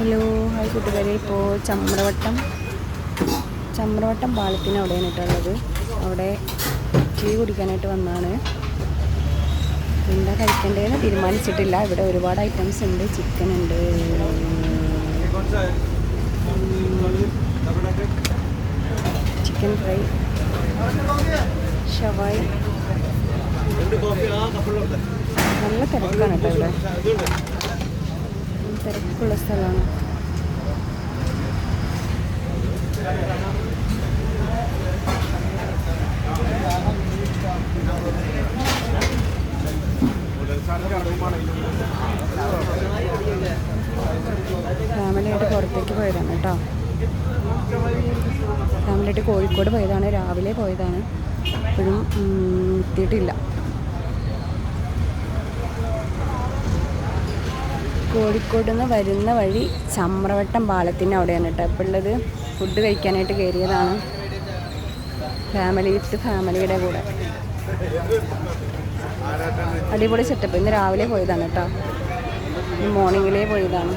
Hello hi കൂട്ടുകാരെ. ഇപ്പോൾ ചമ്രവട്ടം പാലത്തിന് അവിടെയാണ് കേട്ടുള്ളത്. അവിടെ ടീ കുടിക്കാനായിട്ട് വന്നതാണ്. എന്താ കഴിക്കേണ്ടതെന്ന് തീരുമാനിച്ചിട്ടില്ല. ഇവിടെ ഒരുപാട് ഐറ്റംസ് ഉണ്ട്. ചിക്കൻ ഉണ്ട്, ചിക്കൻ ഫ്രൈ, ഷവായി. നല്ല തിരക്കാണ് കേട്ടോ. ഇവിടെ തിരക്കുള്ള സ്ഥലമാണ്. ഫാമിലിയായിട്ട് പുറത്തേക്ക് പോയതാണ് കേട്ടോ. ഫാമിലിയായിട്ട് കോഴിക്കോട് പോയതാണ്. രാവിലെ പോയതാണ്. ഇപ്പോഴും എത്തിയിട്ടില്ല. കോഴിക്കോട് നിന്ന് വരുന്ന വഴി ചമ്രവട്ടം പാലത്തിൻ്റെ അവിടെയാണ് കേട്ടോ ഇപ്പോൾ ഉള്ളത്. ഫുഡ് കഴിക്കാനായിട്ട് കയറിയതാണ് ഫാമിലിയുടെ കൂടെ. അടിപൊളി സെറ്റപ്പ്. ഇന്ന് രാവിലെ പോയതാണ് കേട്ടോ. ഇന്ന് മോർണിംഗിലേ പോയതാണ്.